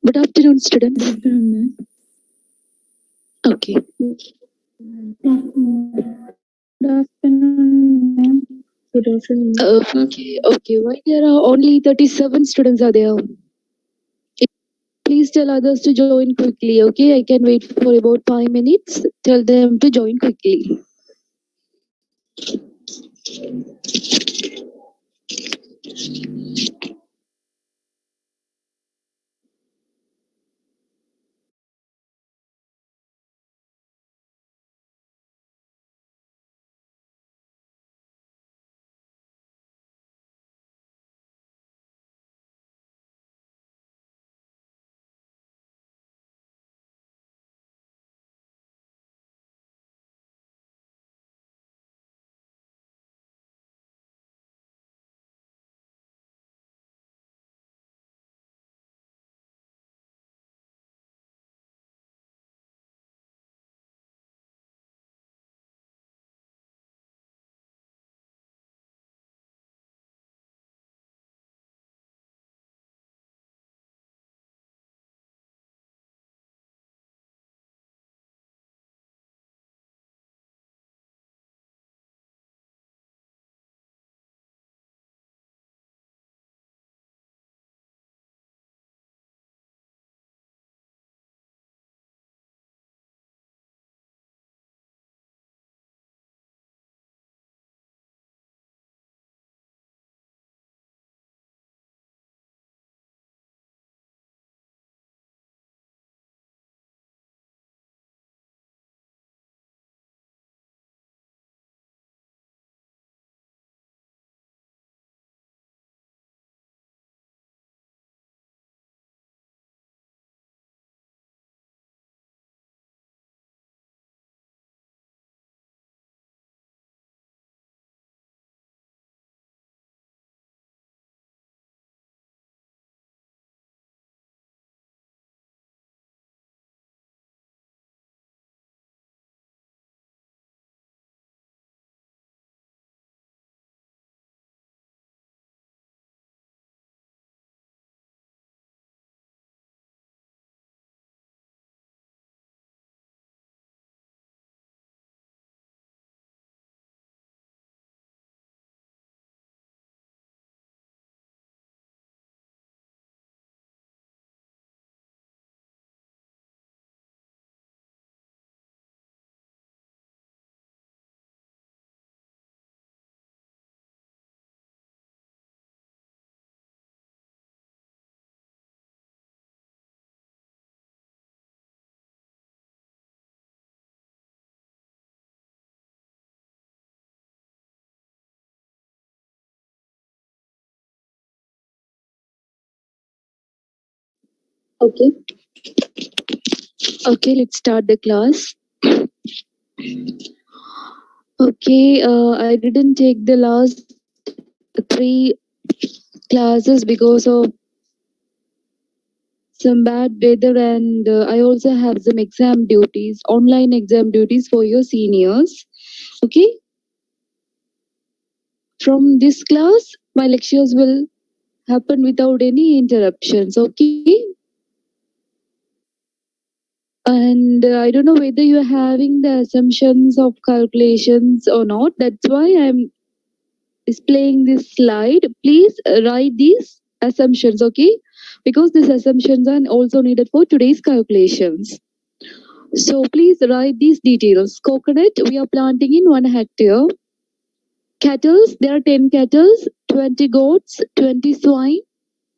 Good afternoon, students. Good afternoon, ma'am. Okay. Good afternoon, ma'am. Good afternoon. Okay. Why there are only 37 students are there? Please tell others to join quickly. Okay, I can wait for about 5 minutes. Tell them to join quickly. Okay. Okay, let's start the class. Okay, I didn't take the last 3 classes because of some bad weather, and I also have some exam duties, online exam duties for your seniors. Okay, from this class, my lectures will happen without any interruptions. Okay, and I don't know whether you are having the assumptions of calculations or not. That's why I'm displaying this slide. Please write these assumptions, okay? Because these assumptions are also needed for today's calculations. So please write these details. Coconut, we are planting in 1 hectare. Cattle, there are 10 cattle, 20 goats, 20 swine,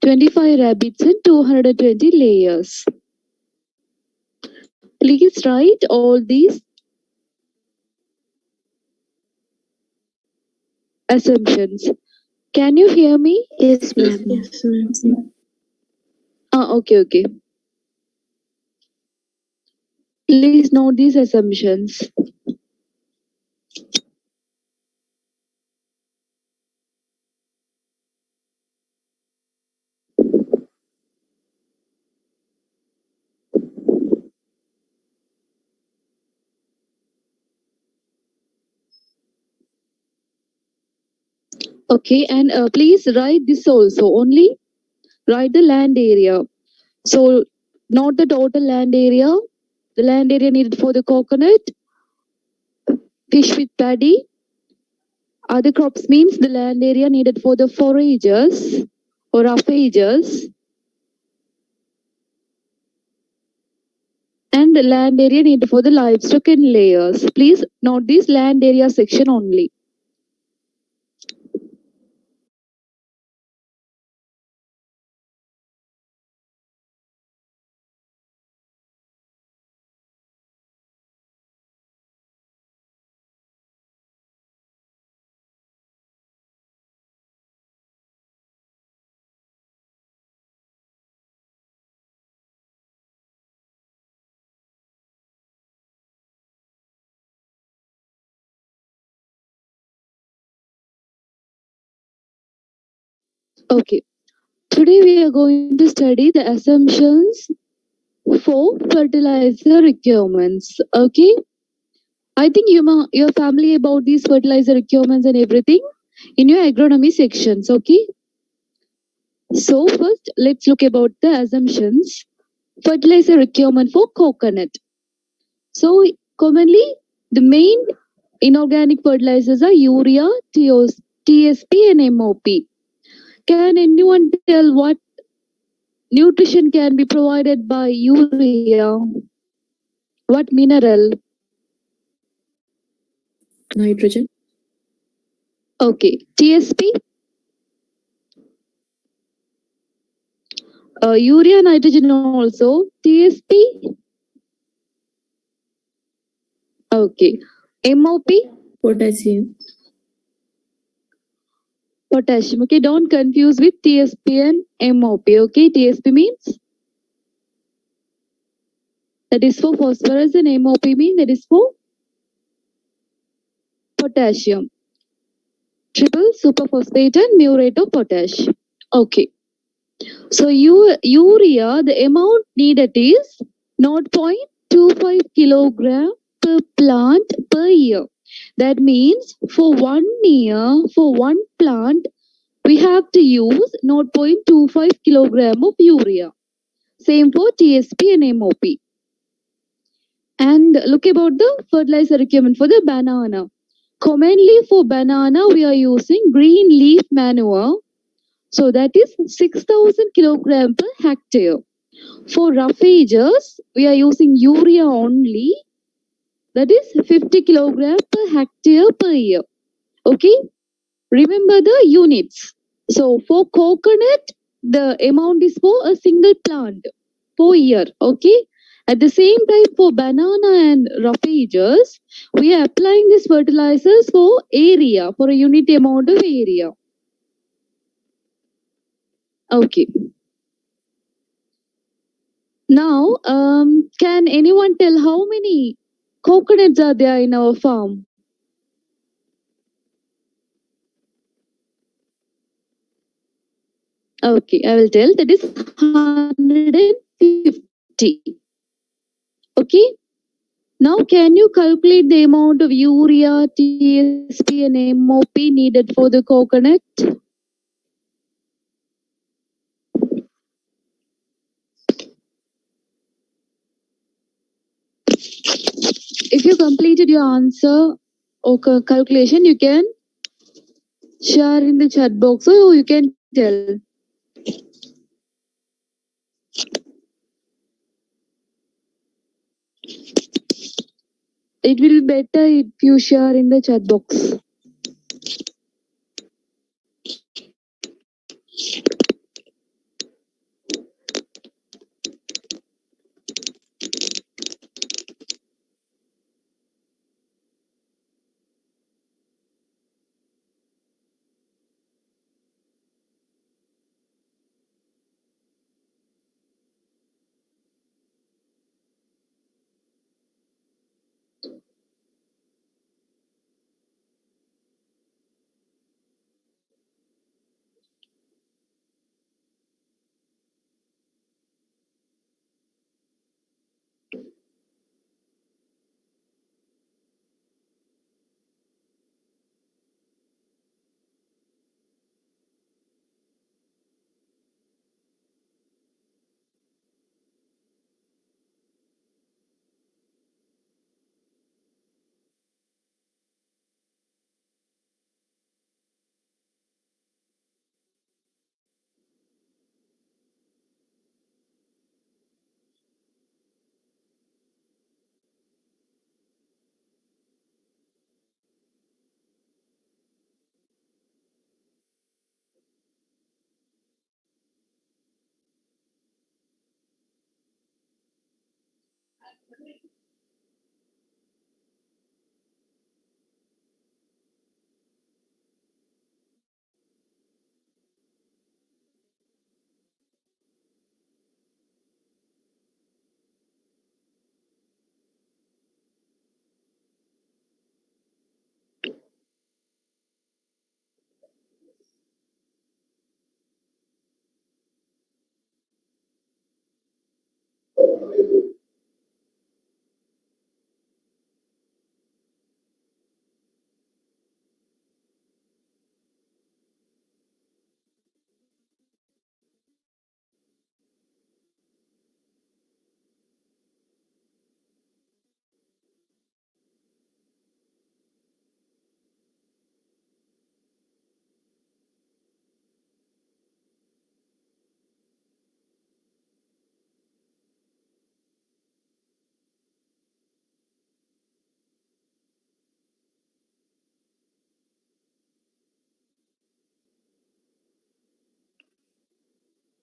25 rabbits, and 220 layers. Please write all these assumptions. Can you hear me? Yes, ma'am. Yes, ma'am. Okay. Please note these assumptions. Okay, and please write this also. Only write the land area. So not the total land area. The land area needed for the coconut, fish with paddy. Other crops means the land area needed for the foragers or roughagers, and the land area needed for the livestock and layers. Please note this land area section only. Okay. Today we are going to study the assumptions for fertilizer requirements. Okay. I think you're familiar about these fertilizer requirements and everything in your agronomy sections. Okay. So first, let's look about the assumptions. Fertilizer requirement for coconut. So commonly, the main inorganic fertilizers are urea, TSP, and MOP. Can anyone tell what nutrition can be provided by urea? What mineral? Nitrogen. Okay. TSP, urea, nitrogen also. TSP, okay. MOP, Potassium. potassium. Okay, don't confuse with TSP and MOP. Okay, TSP means that is for phosphorus, and MOP means that is for potassium. Triple superphosphate and murate of potash. Okay. So urea, the amount needed is 0.25 kilogram per plant per year. That means for 1 year, for one plant, we have to use 0.25 kilogram of urea. Same for TSP and MOP. And look about the fertilizer requirement for the banana. Commonly for banana, we are using green leaf manure. So that is 6,000 kilogram per hectare. For roughages, we are using urea only. That is 50 kilogram per hectare per year. Okay. Remember the units. So for coconut, the amount is for a single plant per year. Okay. At the same time, for banana and roughages, we are applying these fertilizers for area, for a unit amount of area. Okay. Now, can anyone tell how many coconuts are there in our farm? Okay, I will tell. That is 150. Okay. Now, can you calculate the amount of urea, TSP, and MOP needed for the coconut? If you completed your answer or calculation, you can share in the chat box or you can tell. It will be better if you share in the chat box.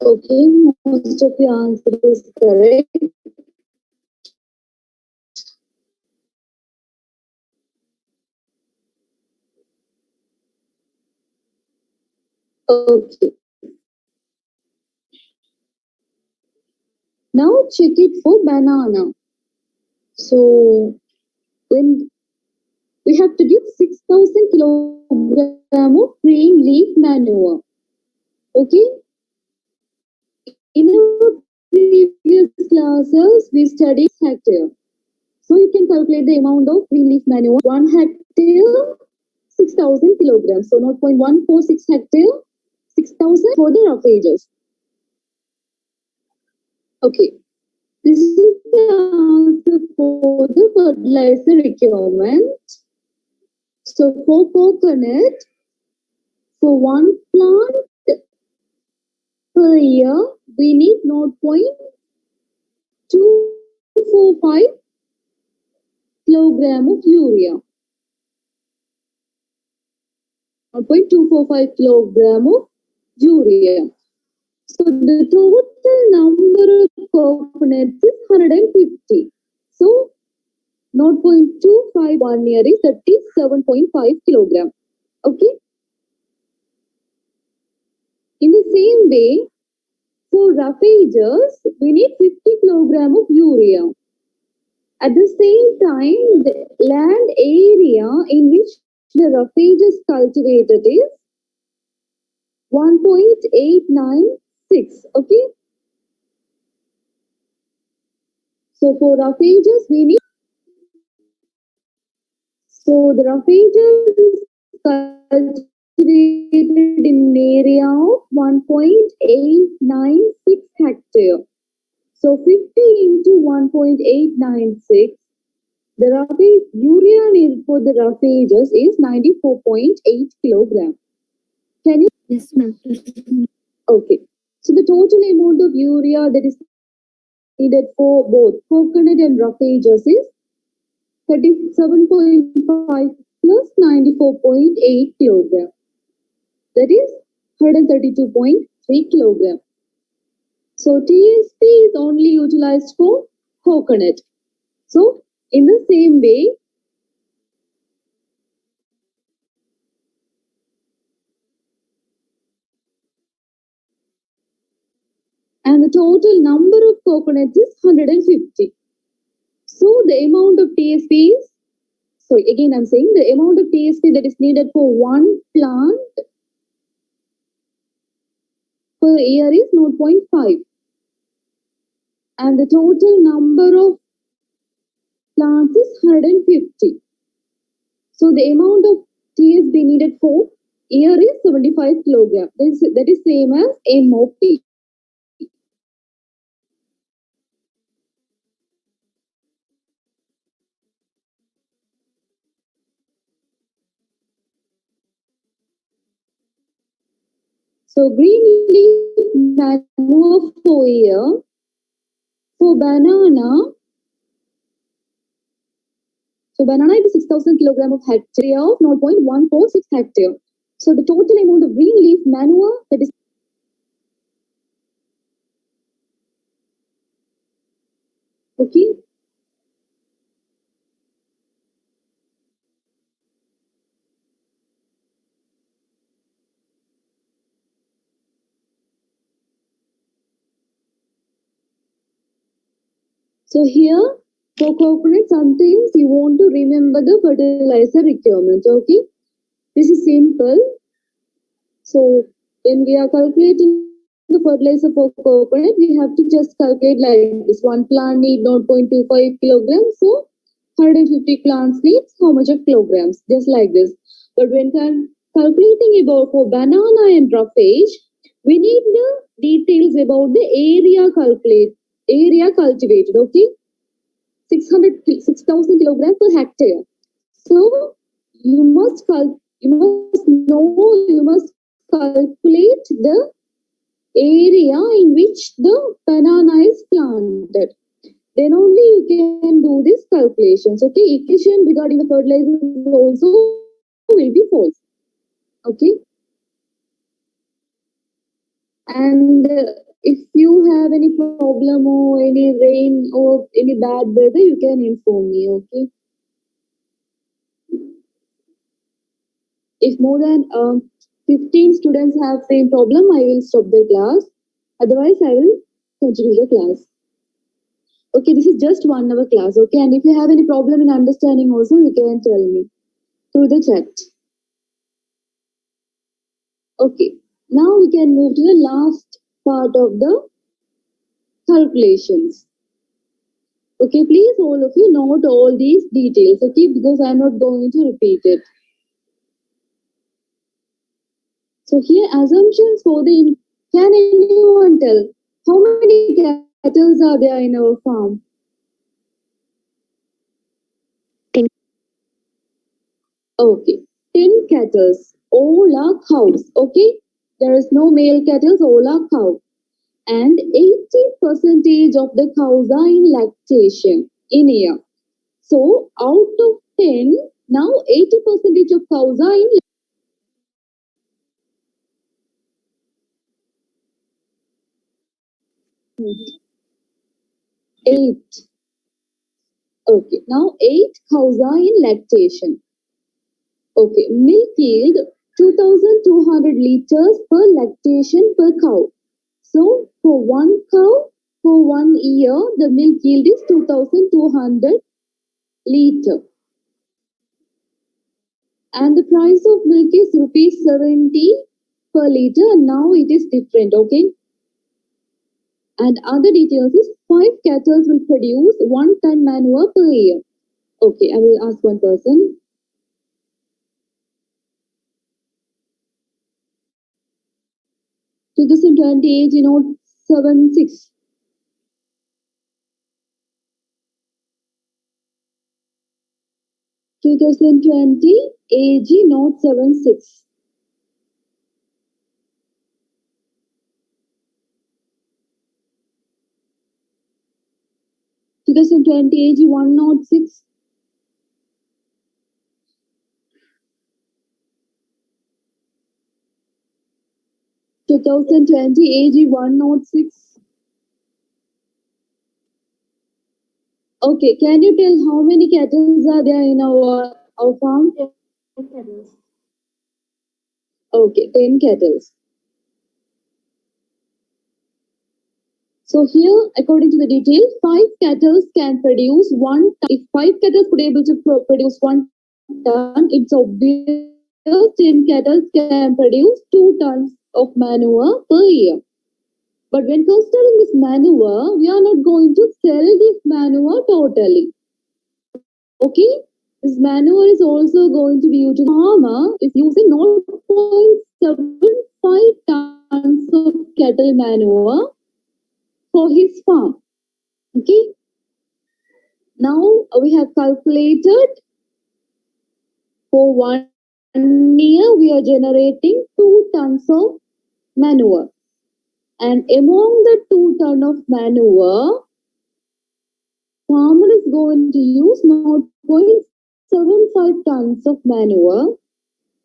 Okay, most of the answer is correct. Okay. Now check it for banana. So when we have to give 6,000 kilogram of green leaf manure. Okay. In our previous classes, we studied hectare. So you can calculate the amount of green leaf manure. 1 hectare, 6,000 kilograms. So 0.146 hectare, 6,000 for the roughages. Okay. This is the answer for the fertilizer requirement. So for coconut, for one plant per year, we need 0.245 kilogram of urea. 0.245 kilogram of urea. So the total number of coconuts is 150. So 0.25 1 year is 37.5 kilogram. Okay. In the same way, for roughages, we need 50 kilogram of urea. At the same time, the land area in which the roughage is cultivated is 1.896. Okay. So for roughages, we need. So the roughages is cultivated in an area of 1.896 hectare. So 50 into 1.896, the roughage urea needed for the roughages is 94.8 kilogram. Can you? Yes, ma'am. Okay. So the total amount of urea that is needed for both coconut and roughages is 37.5 plus 94.8 kilogram. That is 132.3 kilogram. So TSP is only utilized for coconut. So in the same way, and the total number of coconuts is 150. So the amount of TSP is, so again I'm saying the amount of TSP that is needed for one plant per year is 0.5. And the total number of plants is 150. So the amount of TSP needed for year is 75 kilogram. That is same as MOP. So green leaf manure for year for banana. So banana is 6,000 kilogram of hectare of 0.146 hectare. So the total amount of green leaf manure that is. Okay. So here for coconut, sometimes you want to remember the fertilizer requirement. Okay. This is simple. So when we are calculating the fertilizer for coconut, we have to just calculate like this. One plant need 0.25 kilograms. So 150 plants needs how much of kilograms? Just like this. But when calculating about for banana and roughage, we need the details about the area cultivated. Okay. 6,000 kilograms per hectare. So you must calculate the area in which the banana is planted. Then only you can do these calculations. Okay, equation regarding the fertilizer also will be false. Okay, and If you have any problem or any rain or any bad weather, you can inform me, okay? If more than 15 students have same problem, I will stop the class. Otherwise, I will continue the class. Okay, this is just 1 hour class, okay? And if you have any problem in understanding also, you can tell me through the chat. Okay, now we can move to the last part of the calculations. Okay, please all of you note all these details, okay? Because I'm not going to repeat it. So here assumptions for the can anyone tell how many cattle are there in our farm? 10. Okay, 10 cattle. All are cows. Okay, there is no male cattle. All are cows, and 80% of the cows are in lactation in here. So out of 10, now 80% of cows are in 8. Okay, now 8 cows are in lactation. Okay, milk yield 2,200 liters per lactation per cow. So for one cow, for 1 year, the milk yield is 2,200 liter. And the price of milk is rupees 70 per liter, and now it is different, okay? And other details is 5 cattle will produce 1 ton manure per year. Okay, I will ask one person. 2020 AG note 76. 2020 AG note 76. To 2020 AG 106. 2020 AG 106. Okay, can you tell how many cattle are there in our farm? 10 cattle. Okay, 10 cattle. So here, according to the detail, 5 cattle can produce 1 ton. If 5 cattle could able to produce 1 ton, it's obvious 10 cattle can produce 2 tons of manure per year. But when considering this manure, we are not going to sell this manure totally. Okay? This manure is also going to be used. The farmer is using 0.75 tons of cattle manure for his farm. Okay? Now we have calculated for 1 year we are generating 2 tons of manure. And among the 2 tons of manure, farmer is going to use 0.75 tons of manure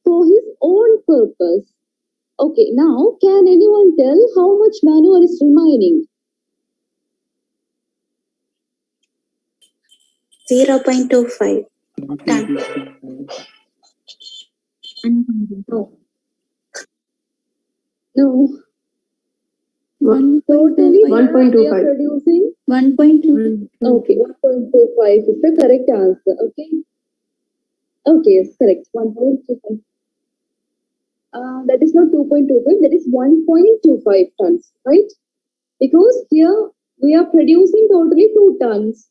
for his own purpose. Okay, now can anyone tell how much manure is remaining? 0.25 ton. No. No. Totally 1.25. Producing 1.2. Okay, 1.25 is the correct answer. Okay. Okay, yes, correct. 1.25. That is not 2.25. That is 1.25 tons, right? Because here we are producing totally 2 tons.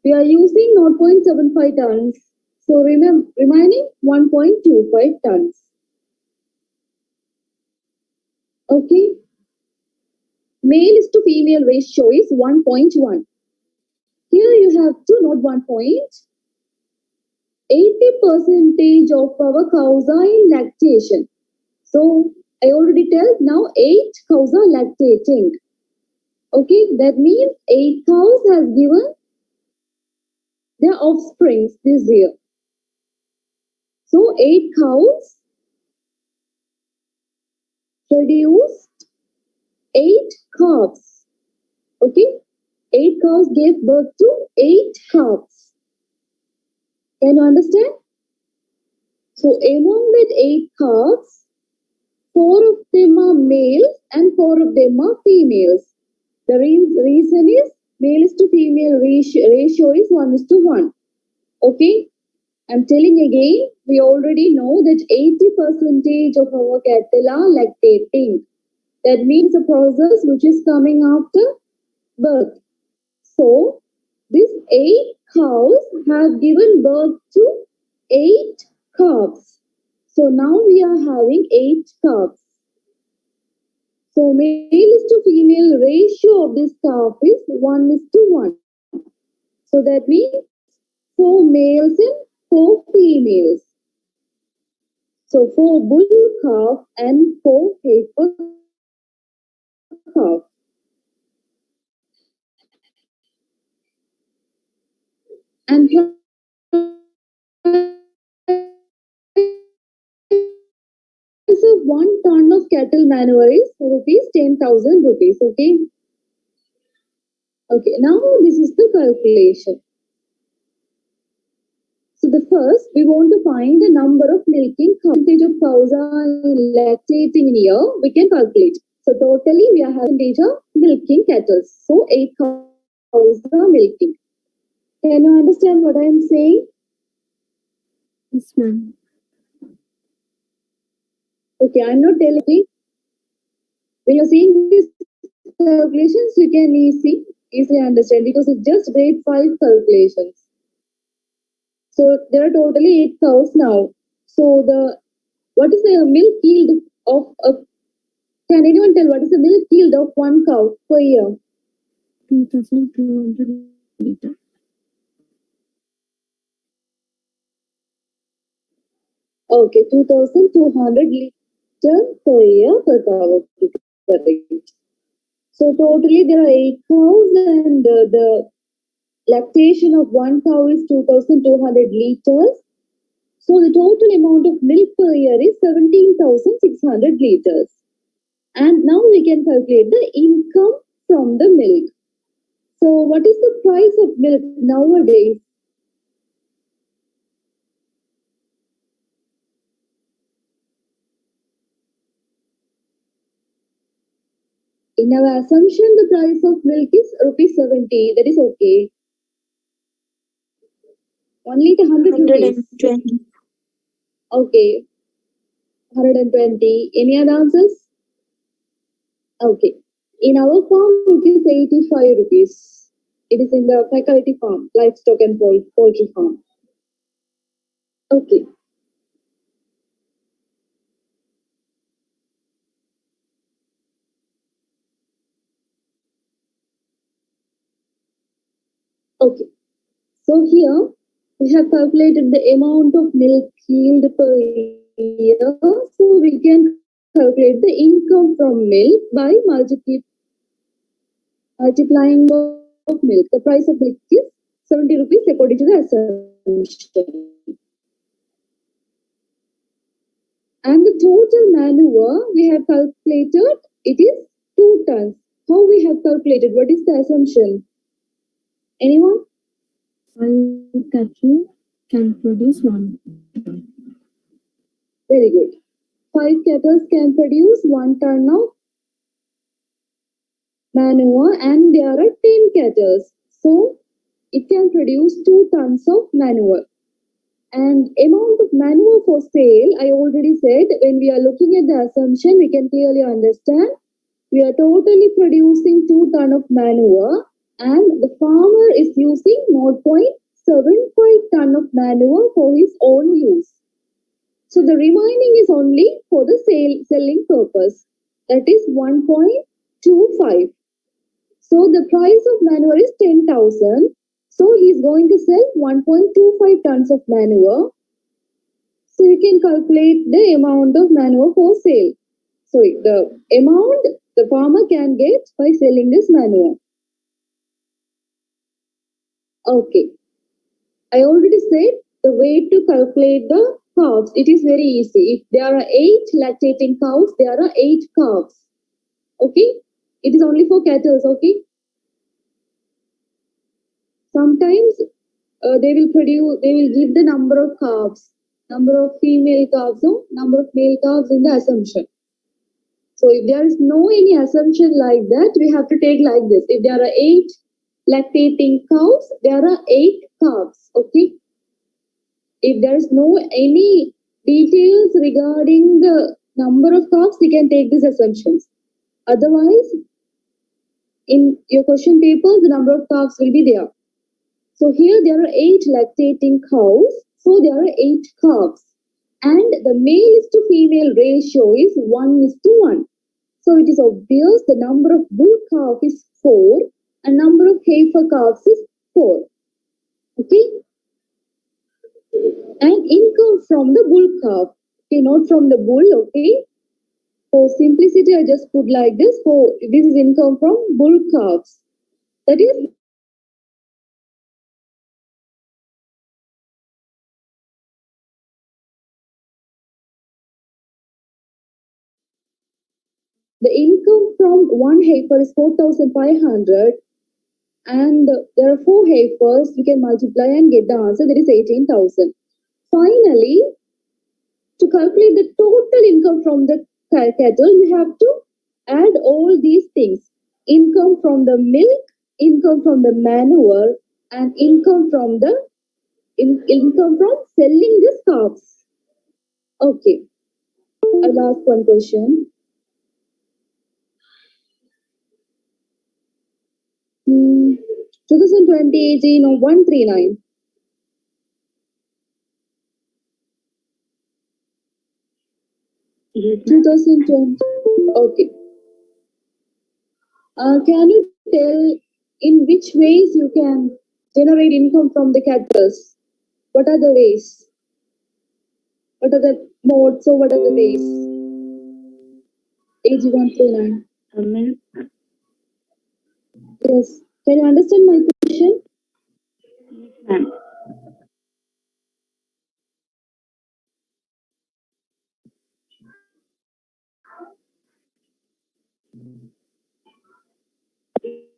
We are using 0.75 tons. So remaining 1.25 tons. Okay. Male is to female ratio is 1.1. Here you have to note 1 point. 80% of our cows are in lactation. So I already tell now 8 cows are lactating. Okay, that means 8 cows has given their offsprings this year. So 8 cows produced 8 calves. Okay? 8 cows gave birth to 8 calves. Can you understand? So among that 8 calves, 4 of them are males and 4 of them are females. The reason is male is to female ratio is 1:1. Okay? I'm telling again, we already know that 80% of our cattle are lactating. That means a process which is coming after birth. So, these 8 cows have given birth to 8 calves. So, now we are having 8 calves. So, male is to female ratio of this calf is 1:1. So, that means 4 males and 4 females. So, 4 bull calf and 4 heifer calf. And price of 1 ton of cattle manure is rupees 10,000 rupees. Okay. Okay. Now this is the calculation. So the first we want to find the number of milking cows. Percentage of cows are lactating in a year. We can calculate. So totally we are having percentage of milking cattle. So 8 cows are milking. Can you understand what I am saying? Yes, ma'am. Okay, I'm not telling you. When you're seeing these calculations, you can easily understand because it's just grade 5 calculations. So there are totally 8 cows now. So what is the milk yield of a? Can anyone tell what is the milk yield of 1 cow per year? 2,200 liters. Okay, 2,200 liters per year per cow. Correct. So totally there are 8 cows and the lactation of 1 cow is 2,200 liters. So the total amount of milk per year is 17,600 liters. And now we can calculate the income from the milk. So what is the price of milk nowadays? In our assumption, the price of milk is rupees 70. That is okay. 1 liter 100 rupees. 120. Okay. 120. Any other answers? Okay. In our farm, it is 85 rupees. It is in the faculty farm, livestock and poultry farm. Okay. Okay. So here we have calculated the amount of milk yield per year. So we can calculate the income from milk by multiplying of milk. The price of milk is 70 rupees according to the assumption. And the total manure we have calculated, it is 2 tons. How we have calculated? What is the assumption? Anyone? 5 cattle can produce 1 ton. Very good. 5 cattle can produce 1 ton of manure and there are 10 cattle. So it can produce 2 tons of manure. And amount of manure for sale, I already said, when we are looking at the assumption, we can clearly understand we are totally producing 2 ton of manure and the farmer is using 0.75 ton of manure for his own use. So the remaining is only for the selling purpose. That is 1.25. So the price of manure is 10,000. So he is going to sell 1.25 tons of manure. So you can calculate the amount of manure for sale. Sorry, the amount the farmer can get by selling this manure. Okay. I already said the way to calculate the calves. It is very easy. If there are 8 lactating cows, there are 8 calves. Okay. It is only for cattle, okay? Sometimes they will give the number of calves, number of female calves or number of male calves in the assumption. So if there is no any assumption like that, we have to take like this. If there are 8 lactating cows, there are 8 calves, okay? If there is no any details regarding the number of calves, we can take these assumptions. Otherwise, in your question paper, the number of calves will be there. So here there are 8 lactating cows, so there are 8 calves. And the male is to female ratio is 1:1. So it is obvious the number of bull calf is 4 and number of heifer calves is 4. Okay? And income from the bull calf. Okay, not from the bull, okay? For simplicity, I just put like this. So this is income from bull calves. That is the income from one heifer is 4,500, and there are 4 heifers. We can multiply and get the answer. That is 18,000. Finally, to calculate the total income from the cattle, we have to add all these things: income from the milk, income from the manure, and income from the income from selling the calves. Okay, I'll ask one question. 2020 AG 139. 2020. Okay. Can you tell in which ways you can generate income from the cattle? What are the ways? What are the modes? So what are the ways? AG 139. Yes. Can you understand my question? Ma'am.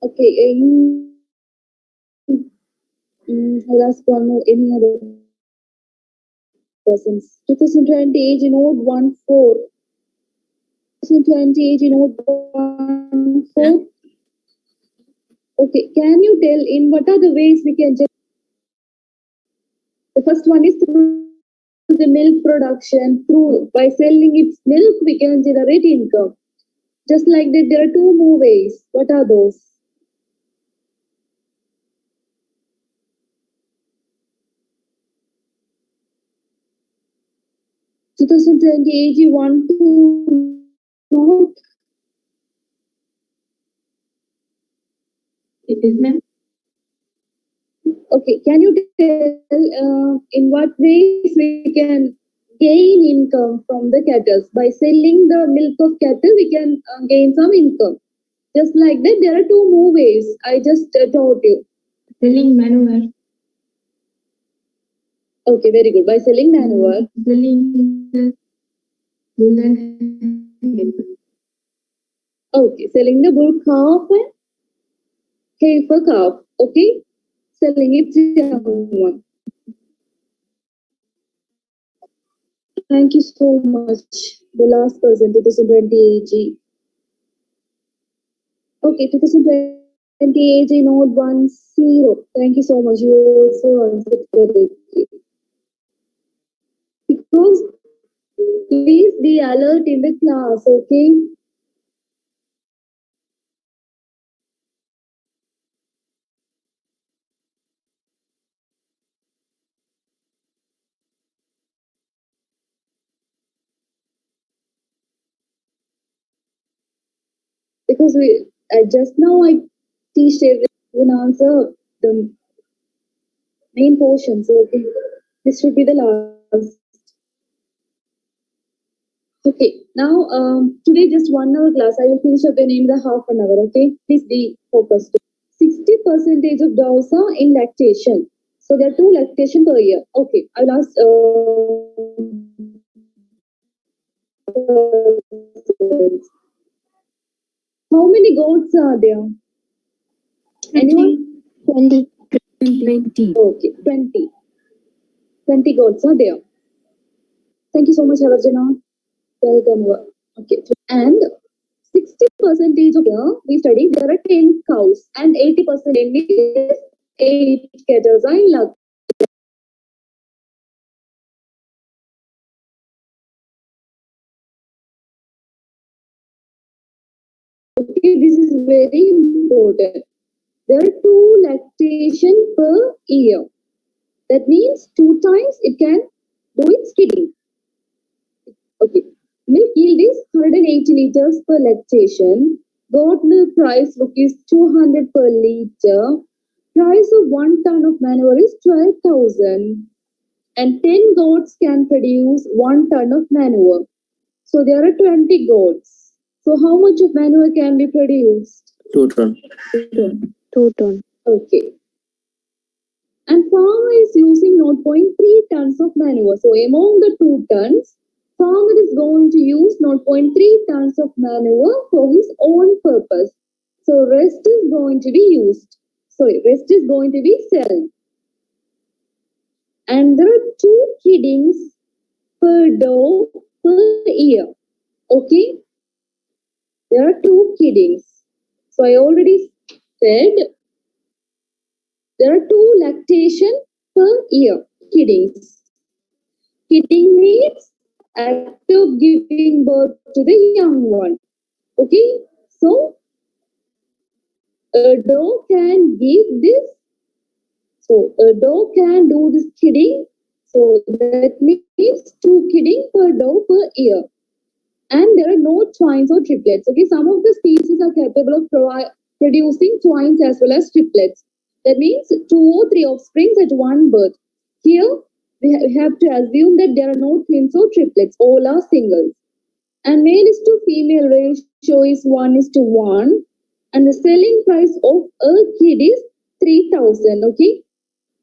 Okay. I'll ask one more. Any other persons? 2020 AG node 14. 2020 AG node 14. Okay. Can you tell in what are the ways we can generate? The first one is through the milk production. Through by selling its milk, we can generate income. Just like that, there are 2 more ways. What are those? Two 2020 AG 1 to It is ma'am. Okay, can you tell in what ways we can gain income from the cattle? By selling the milk of cattle, we can gain some income. Just like that, there are 2 more ways. I just taught you. Selling manure. Okay, very good. By selling manure. Selling the bull and heifer. Okay, selling the bull calf and heifer calf. Okay, selling it to someone. Thank you so much. The last person, 2020 AG. Okay, 2020 AG node 10. Thank you so much. You also answered correctly. Because please be alert in the class, okay? Because just now I teach everyone answer the main portion. So okay, this should be the last. Okay, now today just 1 hour class. I will finish up in the half an hour. Okay, please be focused. 60% of dogs are in lactation. So there are 2 lactation per year. Okay, I'll ask. How many goats are there? Anyone? 20. 20. Okay, 20. 20 goats are there. Thank you so much, Avarjana. Welcome. Okay. And 60% of here we study there are 10 cows and 80% is 8 cattle in luck. Okay, this is very important. There are 2 lactation per year. That means 2 times it can do its kidding. Okay. Milk yield is 180 liters per lactation. Goat milk price rupees 200 per liter. Price of 1 ton of manure is 12,000. And 10 goats can produce 1 ton of manure. So there are 20 goats. So how much of manure can be produced? 2 ton. 2 ton. Okay. And farmer is using 0.3 tons of manure. So among the 2 tons, farmer is going to use 0.3 tons of manure for his own purpose. So rest is going to be used. Rest is going to be sold. And there are 2 kiddings per doe per year. Okay? There are 2 kiddings. So I already said there are 2 lactation per year kiddings. Kidding means act of giving birth to the young one. Okay, so a doe can give this. So a doe can do this kidding. So that means 2 kidding per doe per year. And there are no twins or triplets. Okay, some of the species are capable of producing twins as well as triplets. That means 2 or 3 offsprings at one birth. Here, we have to assume that there are no twins or triplets. All are singles. And male is to female ratio is 1:1. And the selling price of a kid is 3,000. Okay.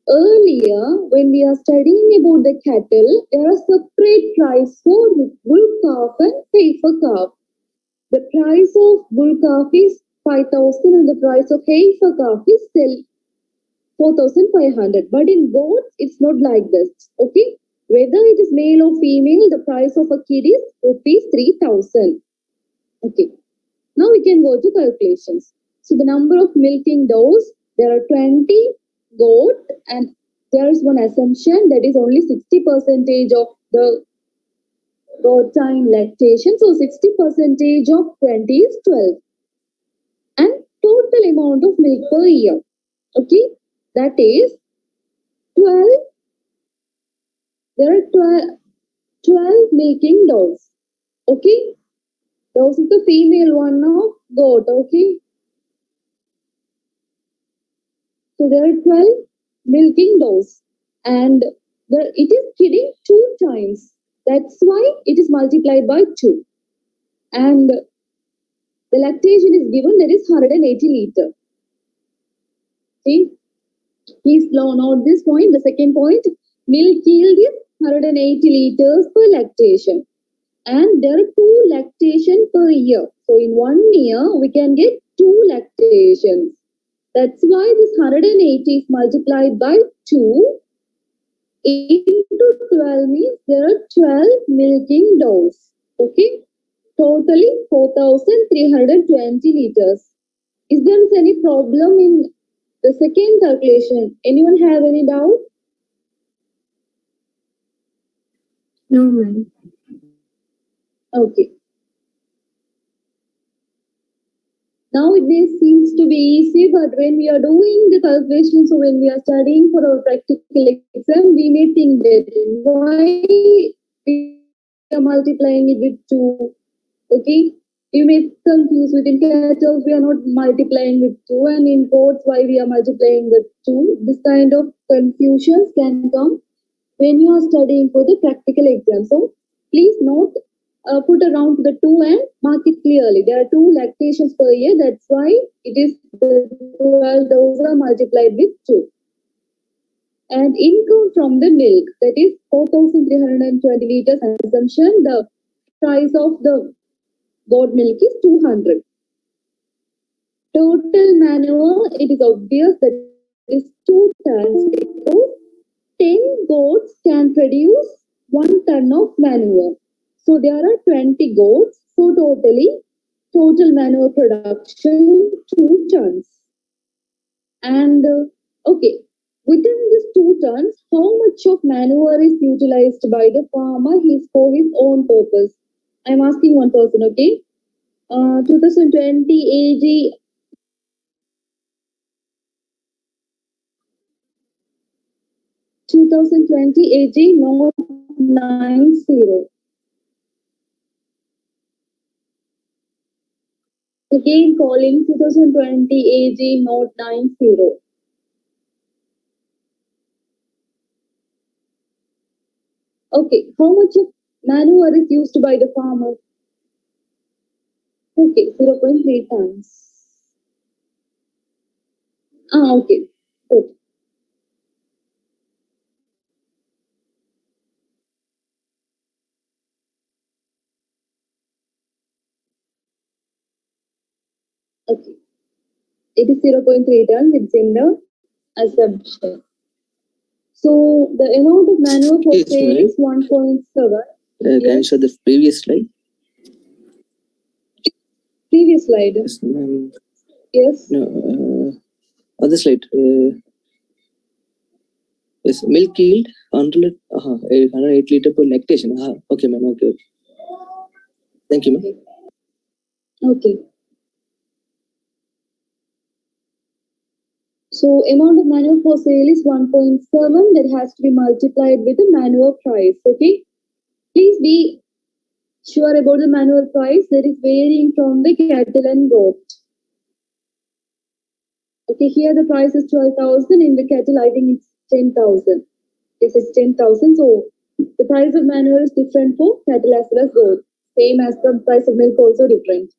Earlier, when we are studying about the cattle, there are separate price for bull calf and heifer calf. The price of bull calf is 5,000 and the price of heifer calf is 4,500. But in goats, it's not like this. Okay? Whether it is male or female, the price of a kid is rupees 3,000. Okay. Now we can go to calculations. So the number of milking does, there are 20 goat and there is one assumption that is only 60% of the goat time lactation. So 60% of 20 is 12. And total amount of milk per year. Okay. That is 12. There are 12 milking does. Okay. Those is the female one of goat. Okay. So there are 12 milking does and it is kidding 2 times. That's why it is multiplied by 2. And the lactation is given that is 180 liter. Okay. Please note this point. The second point, milk yield is 180 liters per lactation. And there are 2 lactation per year. So in 1 year, we can get 2 lactations. That's why this 180 is multiplied by 2 into 12 means there are 12 milking does. Okay. Totally 4,320 liters. Is there any problem in the second calculation? Anyone have any doubt? No, ma'am. Okay. Now it may seems to be easy, but when we are doing the calculations or when we are studying for our practical exam, we may think that why we are multiplying it with 2. Okay. You may confuse within cattle, we are not multiplying with 2, and in goats, why we are multiplying with 2. This kind of confusions can come when you are studying for the practical exam. So please note, put around the 2 and mark it clearly. There are 2 lactations per year. That's why it is the 12 those are multiplied with 2. And income from the milk, that is 4,320 liters assumption. The price of the goat milk is 200. total manure, it is obvious that it is 2 tons because 10 goats can produce 1 ton of manure. So there are 20 goats. So total manure production 2 tons. And okay, within these 2 tons, how much of manure is utilized by the farmer for his own purpose? I'm asking one person, okay? 2020 AG 2020 AG Note 90. Again calling 2020 AG Note 90. Okay, how much of manure is used by the farmer? Okay, 0.3 tons. Okay, good. Okay, it is 0.3 tons. It's in the assumption. So the amount of manure for Yes, sale ma'am. is 1.7. Can you show the previous slide? Previous slide. Yes, ma'am. Yes. No, other slide. Yes, milk yield 108 liter per lactation. Okay, ma'am. Okay. Thank you, ma'am. Okay. So amount of manure for sale is 1.7. That has to be multiplied with the manure price. Okay. Please be sure about the manure price that is varying from the cattle and goat. Okay, here the price is 12,000. In the cattle, I think it's 10,000. Yes, it's 10,000. So the price of manure is different for cattle as well as goat. Same as the price of milk also different.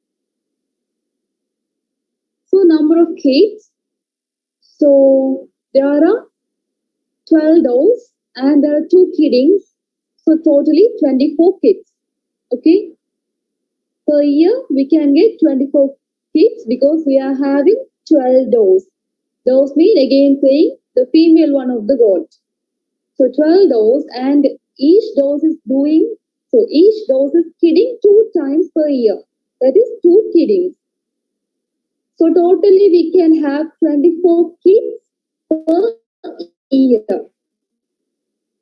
So number of kids. So there are 12 does and there are 2 kiddings. So totally 24 kids. Okay. Per year we can get 24 kids because we are having 12 does. Does mean again saying the female one of the goat. So 12 does and each dose is kidding 2 times per year. That is 2 kiddings. So totally we can have 24 kids per year.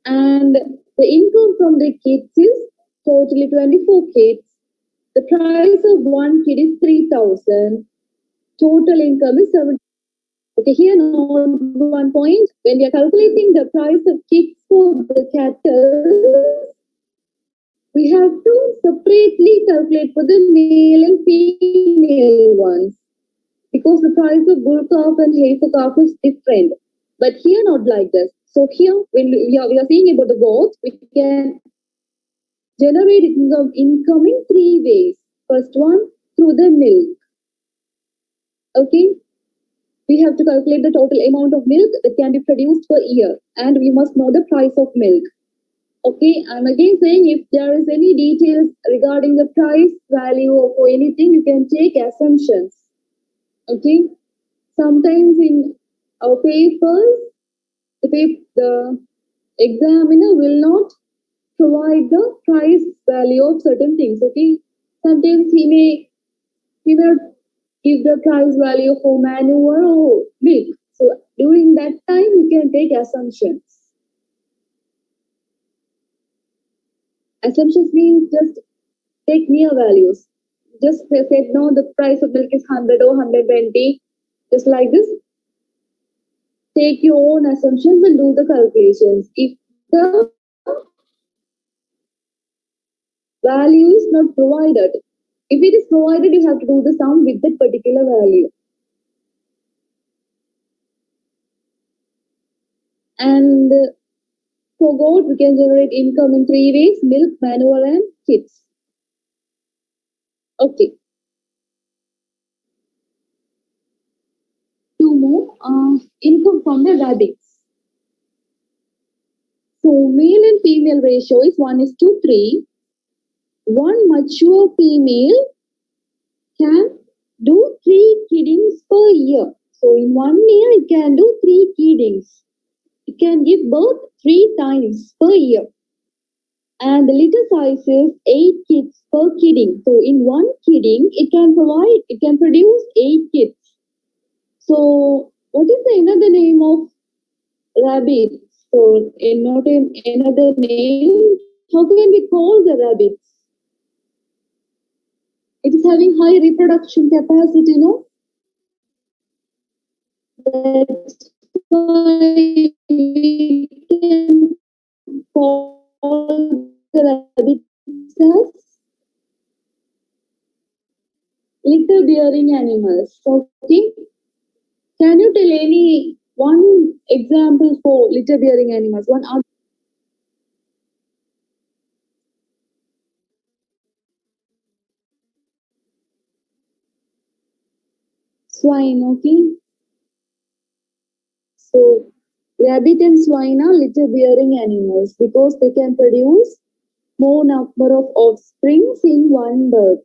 And the income from the kids is totally 24 kids. The price of 1 kid is 3,000. Total income is 7. Okay, here note one point. When we are calculating the price of kids for the cattle, we have to separately calculate for the male and female ones because the price of bull calf and heifer calf is different. But here not like this. So here when we are seeing about the goat, we can generate income in 3 ways. First one through the milk. Okay, we have to calculate the total amount of milk that can be produced per year, and we must know the price of milk. Okay, I'm again saying if there is any details regarding the price, value, or anything, you can take assumptions. Okay, sometimes in our papers, the examiner will not provide the price value of certain things. Okay, sometimes he may give the price value for manure or milk. So during that time, you can take assumptions. Assumptions means just take near values. Just said no, the price of milk is 100 or 120. Just like this, take your own assumptions and do the calculations. If the value is not provided, if it is provided, you have to do the sum with that particular value. And for goat, we can generate income in 3 ways: milk, manure, and kids. Okay. 2 more. Income from the rabbits. So male and female ratio is 1:3. One mature female can do 3 kiddings per it can do 3 kiddings. It can give birth 3 times per year. And the litter size is 8 kids per kidding. So in one kidding, it can produce 8 kids. So what is the another name of rabbit? So another name, how can we call the rabbits? It is having high reproduction capacity, no? That's why we can call the rabbits as litter bearing animals. Okay. Can you tell any one example for litter bearing animals? One other swine, okay? So rabbit and swine are litter bearing animals because they can produce more number of offsprings in one birth.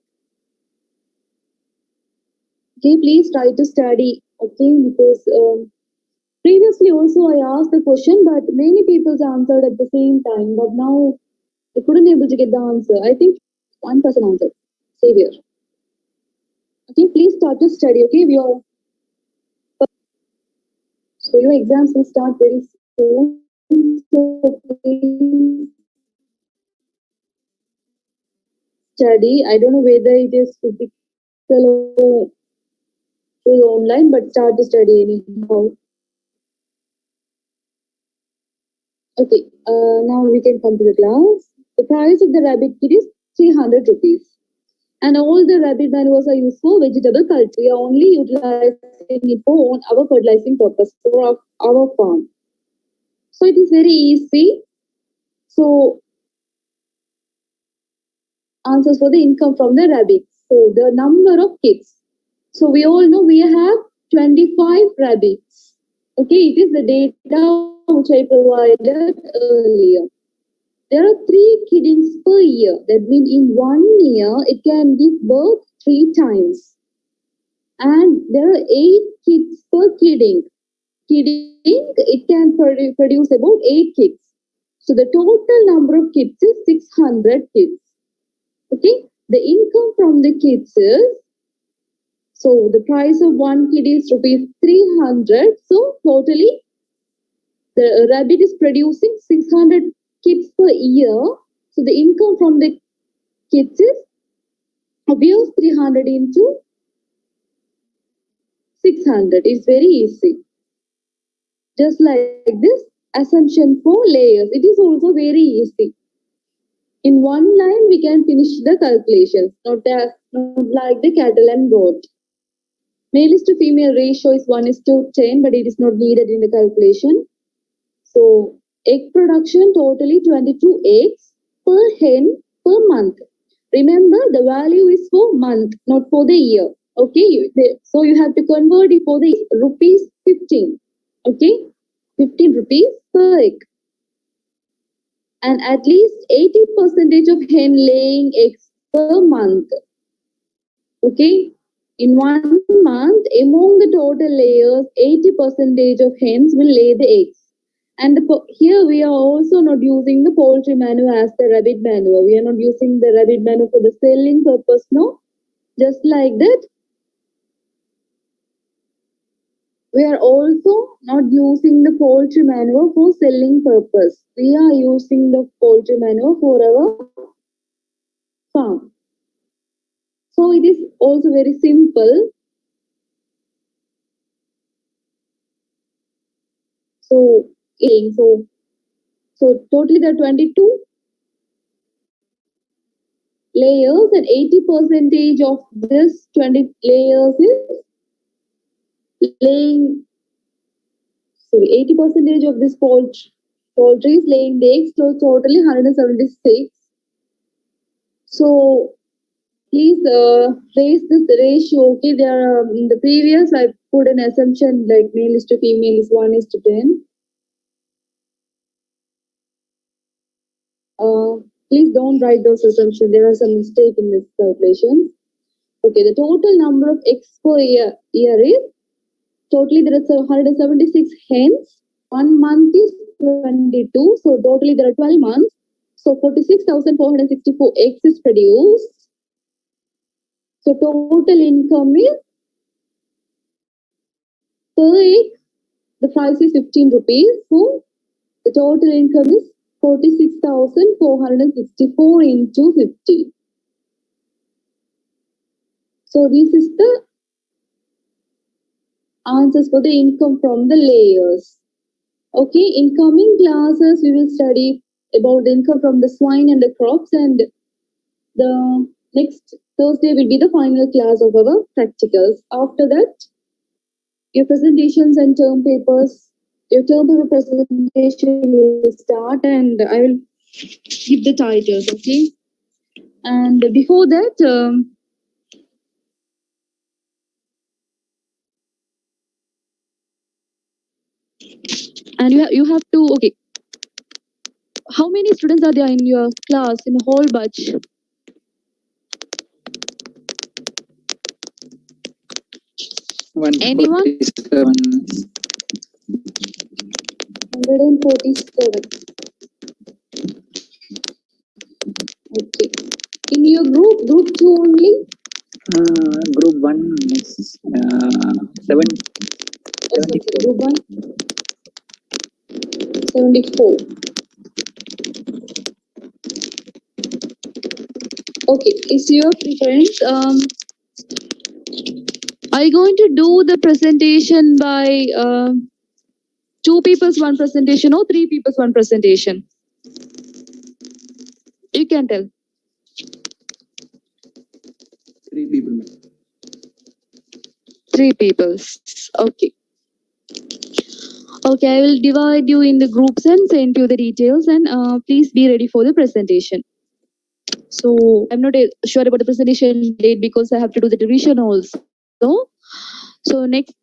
Okay, please try to study. Okay, because previously also I asked the question, but many people answered at the same time. But now I couldn't able to get the answer. I think one person answered. Savior. Okay, please start to study. Okay, so your exams will start very soon. So please study. I don't know whether it is physical or through online, but start to study anyhow. Okay, now we can come to the class. The price of the rabbit kit is 300 rupees. And all the rabbit manuals are used for vegetable culture. We are only utilizing it for our fertilizing purpose for our farm. So it is very easy. So answers for the income from the rabbits. So the number of kids. So we all know we have 25 rabbits. Okay, it is the data which I provided earlier. There are 3 kiddings per year. That means in 1 year it can give birth 3 times. And there are 8 kids per kidding. It can produce about 8 kids. So the total number of kids is 600 kids. Okay, the income from the kids is, so the price of one kid is rupees 300. So totally the rabbit is producing 600 kids per year. So the income from the kids is obvious 300 into 600. It's very easy. Just like this assumption for layers, it is also very easy. In one line, we can finish the calculations, not like the cattle and goat. Male is to female ratio is 1:10, but it is not needed in the calculation. So, egg production totally 22 eggs per hen per month. Remember, the value is for month, not for the year. Okay, so you have to convert it for the rupees 15. Okay, 15 rupees per egg. And at least 80% of hen laying eggs per month. Okay, in 1 month, among the total layers, 80% of hens will lay the eggs. And here we are also not using the poultry manure as the rabbit manure. We are not using the rabbit manure for the selling purpose, no. Just like that, we are also not using the poultry manure for selling purpose. We are using the poultry manure for our farm. So it is also very simple. So totally there are 22 layers, and 80% of this 20 layers is laying. Sorry, 80% of this poultry is laying the eggs. So totally 176. So please raise this ratio. Okay, there are, in the previous I put an assumption like male is to female is 1:10. Please don't write those assumptions. There are some mistake in this calculation. Okay, the total number of eggs per year is totally there are 176 hens. 1 month is 22, so totally there are 12 months. So 46,464 eggs is produced. So total income is per egg. The price is 15 rupees. So the total income is 46,464 into 50. So this is the answers for the income from the layers. Okay, in coming classes, we will study about the income from the swine and the crops, and the next Thursday will be the final class of our practicals. After that, your presentations and term papers, your term paper presentation will start, and I will give the titles, okay? And before that, and you have to, okay, how many students are there in your class, in the whole batch? Anyone? 147. Okay. In your group 2 only? Group 1 is 7. Oh, sorry, group 1? 74. Okay, is your preference? Are you going to do the presentation by 2 people's one presentation or 3 people's one presentation? You can tell. 3 people. 3 people's. Okay. Okay, I will divide you in the groups and send you the details, and please be ready for the presentation. So I'm not sure about the presentation date because I have to do the revision also. So next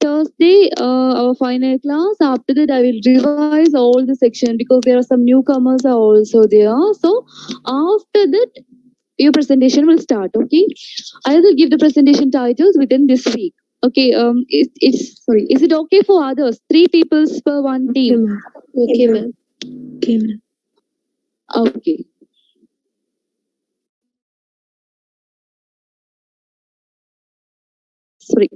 Thursday, our final class. After that, I will revise all the section because there are some newcomers are also there. So after that, your presentation will start. Okay, I will give the presentation titles within this week. Okay, is it okay for others? 3 people per one team. Okay, ma'am. Okay, ma'am. Okay. Sorry.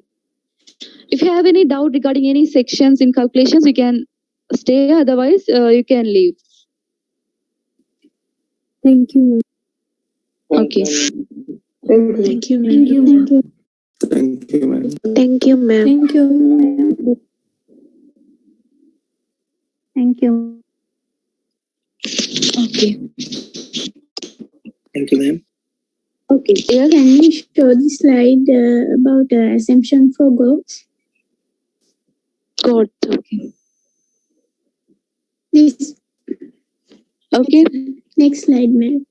If you have any doubt regarding any sections in calculations, you can stay. Otherwise, you can leave. Thank you. Okay. Thank you, ma'am. Thank you, ma'am. Thank you, ma'am. Thank you, ma'am. Thank you, ma'am. Thank you. Okay. Thank you, ma'am. Okay. Yes. Can you show the slide about assumption for goats? Got. Okay. This. Okay. Next slide, ma'am.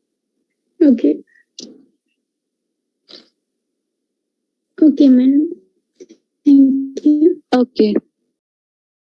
Okay. Okay, ma'am. Thank you. Okay.